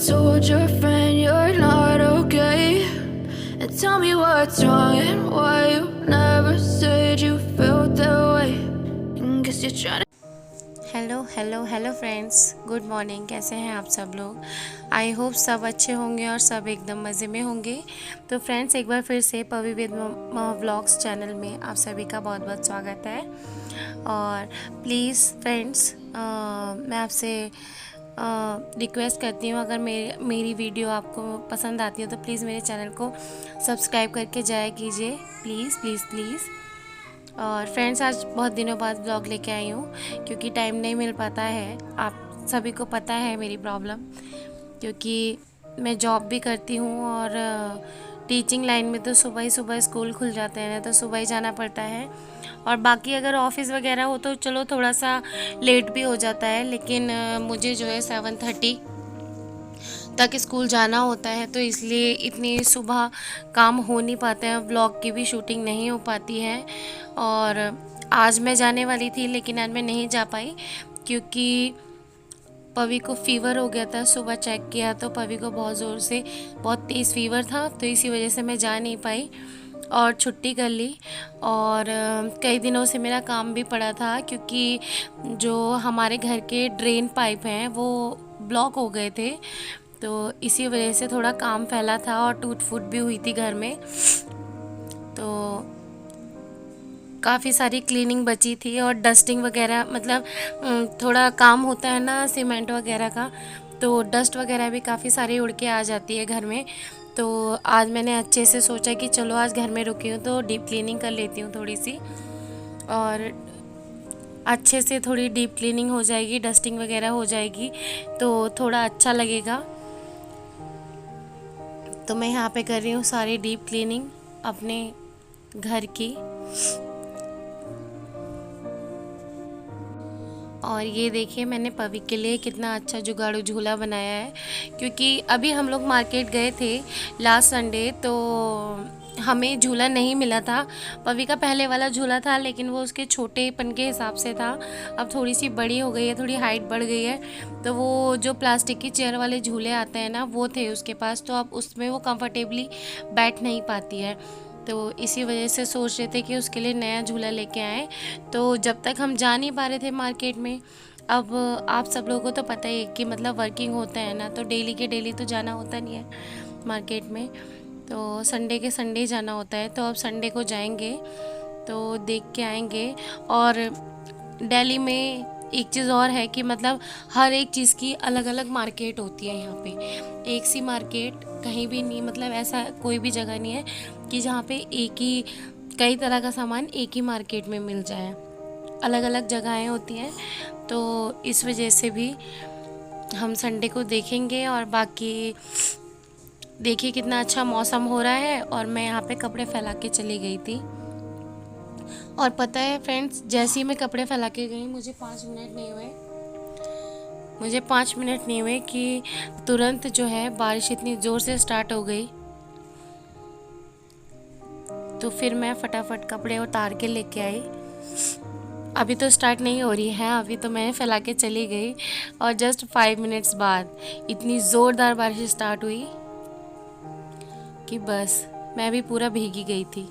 told your friend you're not okay? And tell me what's wrong and why you never said you felt that way. And guess you're trying to hello friends, good morning. कैसे हैं आप सब लोग? I hope सब अच्छे होंगे और सब एकदम मज़े में होंगे। तो फ्रेंड्स, एक बार फिर से पवी विद व्लॉग्स चैनल में आप सभी का बहुत बहुत स्वागत है। और प्लीज़ फ्रेंड्स, मैं आपसे रिक्वेस्ट करती हूँ, अगर मेरी वीडियो आपको पसंद आती है तो प्लीज़ मेरे चैनल को सब्सक्राइब करके जाया कीजिए, प्लीज़ प्लीज़ प्लीज़। और फ्रेंड्स, आज बहुत दिनों बाद ब्लॉग लेके आई हूँ क्योंकि टाइम नहीं मिल पाता है। आप सभी को पता है मेरी प्रॉब्लम, क्योंकि मैं जॉब भी करती हूँ और टीचिंग लाइन में तो सुबह ही सुबह स्कूल खुल जाते हैं, तो सुबह ही जाना पड़ता है। और बाकी अगर ऑफिस वगैरह हो तो चलो थोड़ा सा लेट भी हो जाता है, लेकिन मुझे जो है 7:30 तक स्कूल जाना होता है, तो इसलिए इतनी सुबह काम हो नहीं पाते हैं, व्लॉग की भी शूटिंग नहीं हो पाती है। और आज मैं जाने वाली थी लेकिन आज मैं नहीं जा पाई क्योंकि पवी को फीवर हो गया था। सुबह चेक किया तो पवी को बहुत ज़ोर से बहुत तेज़ फीवर था, तो इसी वजह से मैं जा नहीं पाई और छुट्टी कर ली। और कई दिनों से मेरा काम भी पड़ा था क्योंकि जो हमारे घर के ड्रेन पाइप हैं वो ब्लॉक हो गए थे, तो इसी वजह से थोड़ा काम फैला था और टूट फूट भी हुई थी घर में। तो काफ़ी सारी क्लीनिंग बची थी और डस्टिंग वगैरह, मतलब थोड़ा काम होता है ना सीमेंट वगैरह का, तो डस्ट वगैरह भी काफ़ी सारी उड़ के आ जाती है घर में। तो आज मैंने अच्छे से सोचा कि चलो आज घर में रुकी हूँ तो डीप क्लीनिंग कर लेती हूँ थोड़ी सी, और अच्छे से थोड़ी डीप क्लीनिंग हो जाएगी, डस्टिंग वगैरह हो जाएगी तो थोड़ा अच्छा लगेगा। तो मैं यहाँ पे कर रही हूँ सारी डीप क्लीनिंग अपने घर की। और ये देखिए मैंने पवी के लिए कितना अच्छा जुगाड़ू झूला बनाया है, क्योंकि अभी हम लोग मार्केट गए थे लास्ट संडे, तो हमें झूला नहीं मिला था। पवी का पहले वाला झूला था लेकिन वो उसके छोटेपन के हिसाब से था, अब थोड़ी सी बड़ी हो गई है, थोड़ी हाइट बढ़ गई है, तो वो जो प्लास्टिक की चेयर वाले झूले आते हैं ना वो थे उसके पास, तो अब उसमें वो कंफर्टेबली बैठ नहीं पाती है। तो इसी वजह से सोच रहे थे कि उसके लिए नया झूला लेके आएँ। तो जब तक हम जा नहीं पा रहे थे मार्केट में, अब आप सब लोगों को तो पता ही है कि मतलब वर्किंग होता है ना, तो डेली के डेली तो जाना होता नहीं है मार्केट में, तो संडे के संडे जाना होता है। तो अब संडे को जाएंगे तो देख के आएंगे। और दिल्ली में एक चीज़ और है कि मतलब हर एक चीज़ की अलग अलग मार्केट होती है यहाँ पे, एक सी मार्केट कहीं भी नहीं, मतलब ऐसा कोई भी जगह नहीं है कि जहाँ पे एक ही कई तरह का सामान एक ही मार्केट में मिल जाए, अलग अलग जगहें होती हैं। तो इस वजह से भी हम संडे को देखेंगे। और बाकी देखिए कितना अच्छा मौसम हो रहा है और मैं यहाँ पे कपड़े फैला के चली गई थी। और पता है फ्रेंड्स, जैसे ही मैं कपड़े फैला के गई मुझे 5 मिनट नहीं हुए कि तुरंत जो है बारिश इतनी ज़ोर से स्टार्ट हो गई। तो फिर मैं फटाफट कपड़े उतार के लेके आई। अभी तो स्टार्ट नहीं हो रही है, अभी तो मैं फैला के चली गई और जस्ट 5 मिनट्स बाद इतनी ज़ोरदार बारिश स्टार्ट हुई कि बस मैं भी पूरा भीगी गई थी।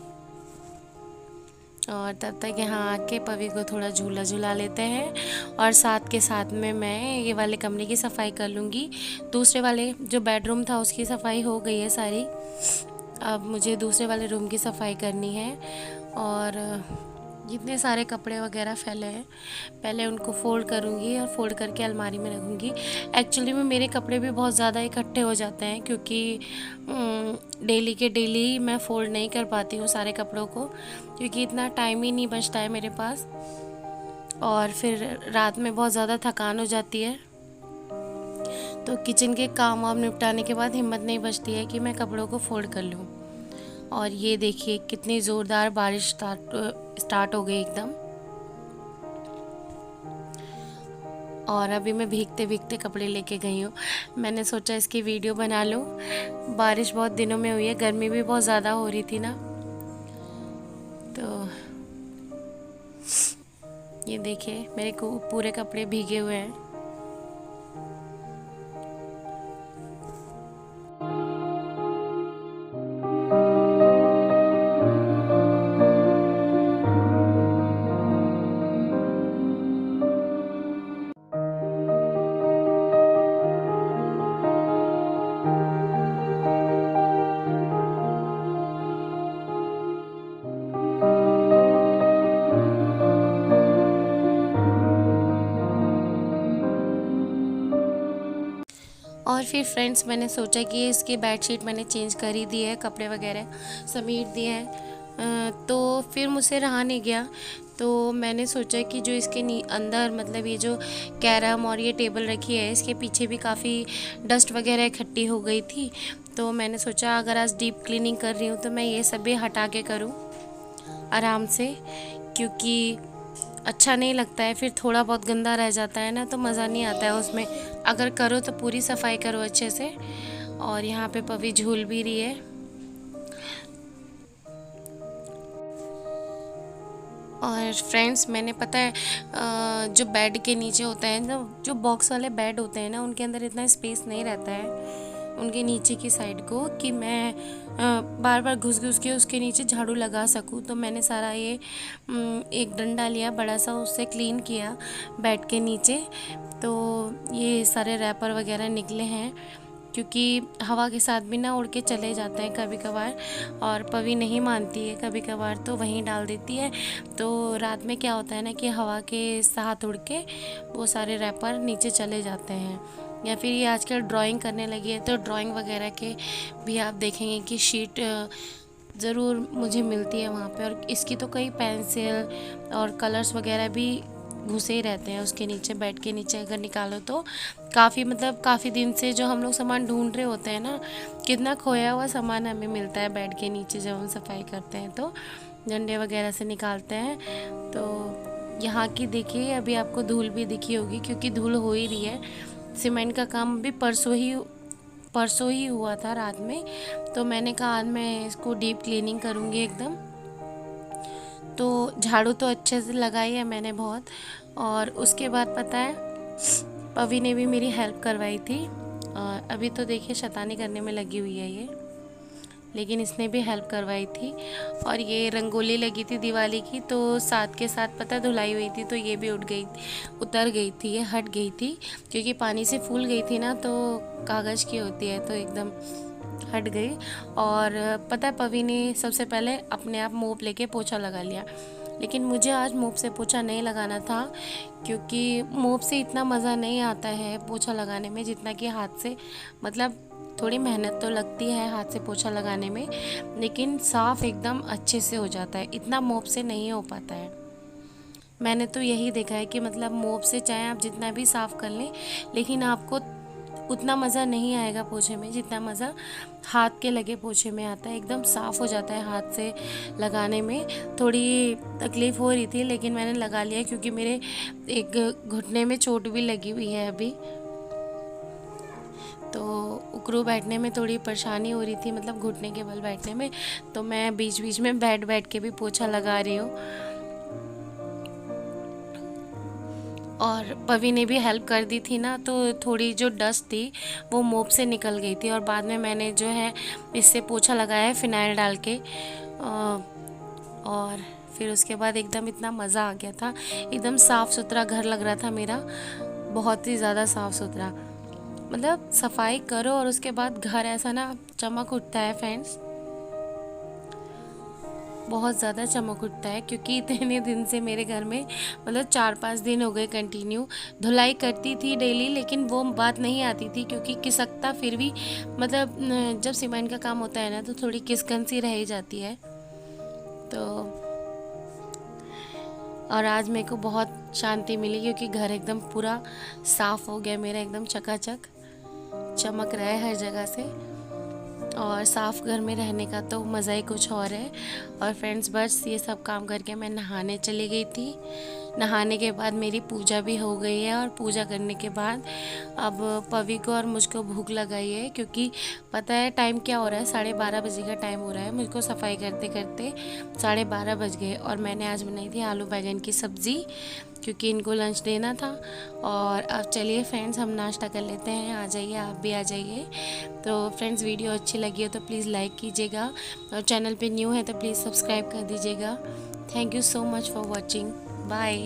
और तब तक यहाँ आके पवी को थोड़ा झूला झूला लेते हैं और साथ के साथ में मैं ये वाले कमरे की सफाई कर लूँगी। दूसरे वाले जो बेडरूम था उसकी सफाई हो गई है सारी, अब मुझे दूसरे वाले रूम की सफाई करनी है। और जितने सारे कपड़े वगैरह फैले हैं पहले उनको फ़ोल्ड करूँगी और फ़ोल्ड करके अलमारी में रखूँगी। एक्चुअली में मेरे कपड़े भी बहुत ज़्यादा इकट्ठे हो जाते हैं क्योंकि डेली के डेली मैं फ़ोल्ड नहीं कर पाती हूँ सारे कपड़ों को, क्योंकि इतना टाइम ही नहीं बचता है मेरे पास, और फिर रात में बहुत ज़्यादा थकान हो जाती है। तो किचन के काम वाम निपटाने के बाद हिम्मत नहीं बचती है कि मैं कपड़ों को फ़ोल्ड कर लूँ। और ये देखिए कितनी ज़ोरदार बारिश स्टार्ट हो गई एकदम। और अभी मैं भीगते भीगते कपड़े लेके गई हूँ। मैंने सोचा इसकी वीडियो बना लूँ, बारिश बहुत दिनों में हुई है, गर्मी भी बहुत ज़्यादा हो रही थी ना। तो ये देखिए मेरे को पूरे कपड़े भीगे हुए हैं। और फिर फ्रेंड्स मैंने सोचा कि इसकी बेडशीट मैंने चेंज कर ही दी है, कपड़े वगैरह समेट दिए हैं, तो फिर मुझसे रहा नहीं गया। तो मैंने सोचा कि जो इसके अंदर मतलब ये जो कैरम और ये टेबल रखी है इसके पीछे भी काफ़ी डस्ट वगैरह इकट्ठी हो गई थी। तो मैंने सोचा अगर आज डीप क्लीनिंग कर रही हूँ तो मैं ये सब भी हटा के करूँ आराम से, क्योंकि अच्छा नहीं लगता है, फिर थोड़ा बहुत गंदा रह जाता है ना तो मज़ा नहीं आता है उसमें। अगर करो तो पूरी सफाई करो अच्छे से। और यहाँ पे पवी झूल भी रही है। और फ्रेंड्स मैंने पता है जो बेड के नीचे होता है ना, जो बॉक्स वाले बेड होते हैं ना, उनके अंदर इतना स्पेस नहीं रहता है उनके नीचे की साइड को कि मैं बार बार घुस घुस के उसके नीचे झाड़ू लगा सकूं। तो मैंने सारा ये एक डंडा लिया बड़ा सा, उससे क्लीन किया बेड के नीचे। तो ये सारे रैपर वगैरह निकले हैं, क्योंकि हवा के साथ भी ना उड़ के चले जाते हैं कभी कभार, और पवी नहीं मानती है कभी कभार तो वहीं डाल देती है। तो रात में क्या होता है ना कि हवा के साथ उड़ के वो सारे रैपर नीचे चले जाते हैं। या फिर ये आजकल ड्राइंग करने लगी है तो ड्राइंग वगैरह के भी आप देखेंगे कि शीट ज़रूर मुझे मिलती है वहाँ पे। और इसकी तो कई पेंसिल और कलर्स वगैरह भी घुसे ही रहते हैं उसके नीचे, बेड के नीचे अगर निकालो तो काफ़ी दिन से जो हम लोग सामान ढूंढ रहे होते हैं ना, कितना खोया हुआ सामान हमें मिलता है बेड के नीचे जब हम सफाई करते हैं तो डंडे वगैरह से निकालते हैं। तो यहाँ की देखिए अभी आपको धूल भी दिखी होगी, क्योंकि धूल हो ही रही है। सीमेंट का काम भी परसों ही हुआ था रात में। तो मैंने कहा आज मैं इसको डीप क्लीनिंग करूँगी एकदम। तो झाड़ू तो अच्छे से लगाई है मैंने बहुत। और उसके बाद पता है पवी ने भी मेरी हेल्प करवाई थी। अभी तो देखिए शैतानी करने में लगी हुई है ये, लेकिन इसने भी हेल्प करवाई थी। और ये रंगोली लगी थी दिवाली की, तो साथ के साथ पता धुलाई हुई थी तो ये भी उतर गई थी, ये हट गई थी, क्योंकि पानी से फूल गई थी ना, तो कागज़ की होती है तो एकदम हट गई। और पता है पवी ने सबसे पहले अपने आप मोप लेके पोछा लगा लिया, लेकिन मुझे आज मोप से पोछा नहीं लगाना था, क्योंकि मोप से इतना मज़ा नहीं आता है पोछा लगाने में जितना कि हाथ से। मतलब थोड़ी मेहनत तो लगती है हाथ से पोछा लगाने में, लेकिन साफ़ एकदम अच्छे से हो जाता है, इतना मोप से नहीं हो पाता है। मैंने तो यही देखा है कि मतलब मोप से चाहे आप जितना भी साफ़ कर लें, लेकिन आपको उतना मज़ा नहीं आएगा पोछे में जितना मज़ा हाथ के लगे पोछे में आता है। एकदम साफ़ हो जाता है हाथ से लगाने में। थोड़ी तकलीफ़ हो रही थी लेकिन मैंने लगा लिया, क्योंकि मेरे एक घुटने में चोट भी लगी हुई है अभी, तो उकड़ू बैठने में थोड़ी परेशानी हो रही थी, मतलब घुटने के बल बैठने में। तो मैं बीच बीच में बैठ के भी पोछा लगा रही हूँ। और पवी ने भी हेल्प कर दी थी ना, तो थोड़ी जो डस्ट थी वो मोप से निकल गई थी। और बाद में मैंने जो है इससे पोछा लगाया है फिनाइल डाल के। और फिर उसके बाद एकदम इतना मज़ा आ गया था, एकदम साफ़ सुथरा घर लग रहा था मेरा, बहुत ही ज़्यादा साफ़ सुथरा। मतलब सफाई करो और उसके बाद घर ऐसा ना चमक उठता है फ्रेंड्स, बहुत ज़्यादा चमक उठता है। क्योंकि इतने दिन से मेरे घर में मतलब 4-5 दिन हो गए कंटिन्यू धुलाई करती थी डेली, लेकिन वो बात नहीं आती थी, क्योंकि किसकता फिर भी मतलब जब सीमेंट का काम होता है ना तो थोड़ी किसकन सी रह ही जाती है। तो और आज मेरे को बहुत शांति मिली, क्योंकि घर एकदम पूरा साफ़ हो गया मेरा, एकदम चकाचक चमक रहा है हर जगह से। और साफ़ घर में रहने का तो मज़ा ही कुछ और है। और फ्रेंड्स बस ये सब काम करके मैं नहाने चली गई थी। नहाने के बाद मेरी पूजा भी हो गई है, और पूजा करने के बाद अब पवी को और मुझको भूख लगाई है, क्योंकि पता है टाइम क्या हो रहा है, 12:30 बजे का टाइम हो रहा है। मुझको सफाई करते करते 12:30 बज गए। और मैंने आज बनाई थी आलू बैंगन की सब्ज़ी, क्योंकि इनको लंच देना था। और अब चलिए फ्रेंड्स हम नाश्ता कर लेते हैं, आ जाइए आप भी आ जाइए। तो फ्रेंड्स वीडियो अच्छी लगी हो तो प्लीज़ लाइक कीजिएगा, और चैनल पे न्यू है तो प्लीज़ सब्सक्राइब कर दीजिएगा। Thank you so much for watching, bye.